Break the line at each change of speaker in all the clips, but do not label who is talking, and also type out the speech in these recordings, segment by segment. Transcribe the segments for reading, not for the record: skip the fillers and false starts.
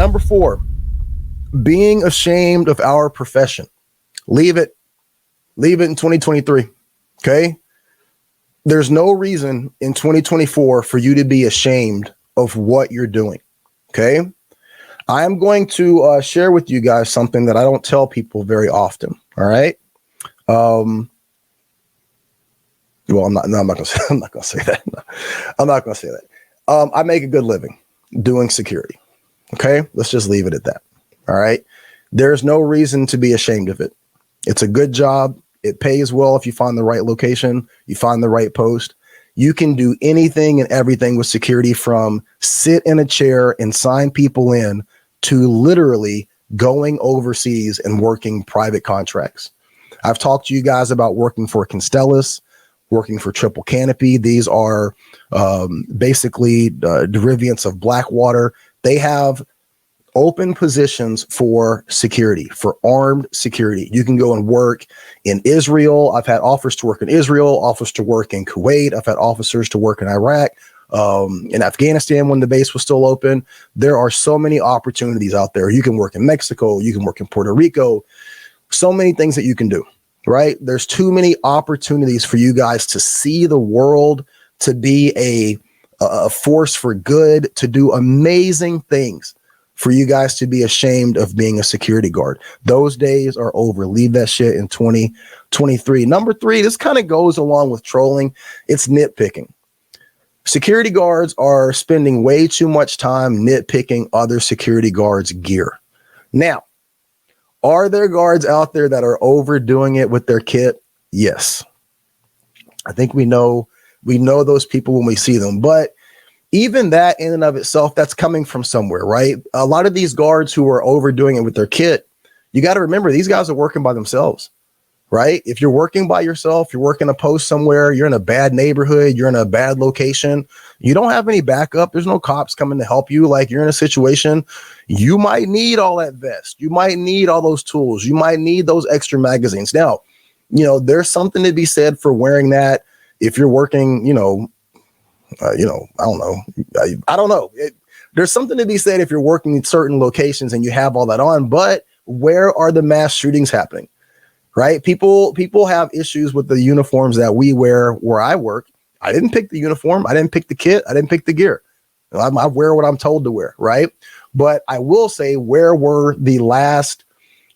Number 4, being ashamed of our profession. Leave it. Leave it in 2023. Okay. There's no reason in 2024 for you to be ashamed of what you're doing. Okay. I'm going to share with you guys something that I don't tell people very often. All right. Well, I'm not going to say that. No, I'm not going to say that. I make a good living doing security. Okay. Let's just leave it at that. All right. There's no reason to be ashamed of it. It's a good job. It pays well if you find the right location, you find the right post. You can do anything and everything with security, from sit in a chair and sign people in to literally going overseas and working private contracts. I've talked to you guys about working for Constellus, working for Triple Canopy. These are basically derivatives of Blackwater. They have open positions for security, for armed security. You can go and work in Israel. I've had offers to work in Israel, offers to work in Kuwait. I've had officers to work in Iraq, in Afghanistan when the base was still open. There are so many opportunities out there. You can work in Mexico. You can work in Puerto Rico. So many things that you can do, right? There's too many opportunities for you guys to see the world, to be a force for good, to do amazing things, for you guys to be ashamed of being a security guard. Those days are over. Leave that shit in 2023. Number 3, this kind of goes along with trolling. It's nitpicking. Security guards are spending way too much time nitpicking other security guards' gear. Now, are there guards out there that are overdoing it with their kit? Yes. I think we know those people when we see them, but even that in and of itself, that's coming from somewhere, right? A lot of these guards who are overdoing it with their kit, you got to remember, these guys are working by themselves, right? If you're working by yourself, you're working a post somewhere, you're in a bad neighborhood, you're in a bad location, you don't have any backup. There's no cops coming to help you. Like, you're in a situation, you might need all that vest. You might need all those tools. You might need those extra magazines. Now, there's something to be said for wearing that if you're working, I don't know. There's something to be said if you're working in certain locations and you have all that on, but where are the mass shootings happening, right? People have issues with the uniforms that we wear where I work. I didn't pick the uniform. I didn't pick the kit. I didn't pick the gear. I wear what I'm told to wear, right? But I will say, where were the last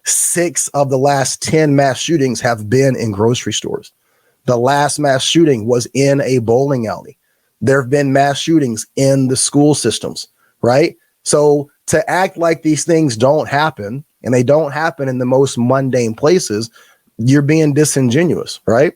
6 of the last 10 mass shootings have been in grocery stores. The last mass shooting was in a bowling alley. There have been mass shootings in the school systems, right? So to act like these things don't happen, and they don't happen in the most mundane places, you're being disingenuous, right?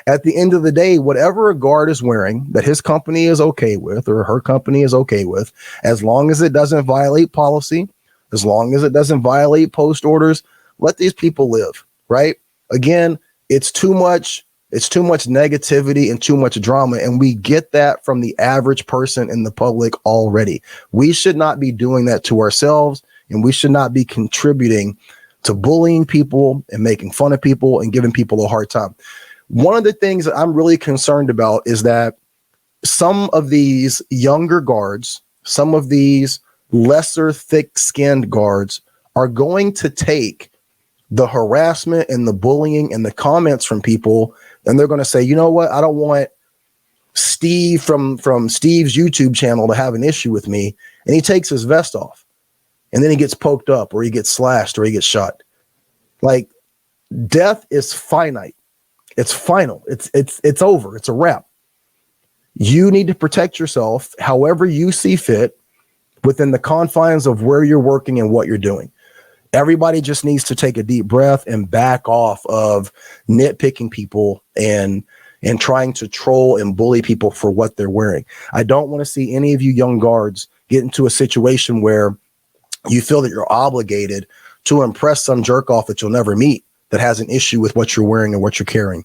At the end of the day, whatever a guard is wearing that his company is okay with, or her company is okay with, as long as it doesn't violate policy, as long as it doesn't violate post orders, let these people live, right? Again, it's too much negativity and too much drama. And we get that from the average person in the public already. We should not be doing that to ourselves, and we should not be contributing to bullying people and making fun of people and giving people a hard time. One of the things that I'm really concerned about is that some of these younger guards, some of these lesser thick-skinned guards are going to take the harassment and the bullying and the comments from people, and they're going to say, you know what? I don't want Steve from Steve's YouTube channel to have an issue with me. And he takes his vest off, and then he gets poked up, or he gets slashed, or he gets shot. Like, death is finite. It's final. It's over. It's a wrap. You need to protect yourself however you see fit within the confines of where you're working and what you're doing. Everybody just needs to take a deep breath and back off of nitpicking people and trying to troll and bully people for what they're wearing. I don't want to see any of you young guards get into a situation where you feel that you're obligated to impress some jerk off that you'll never meet that has an issue with what you're wearing and what you're carrying.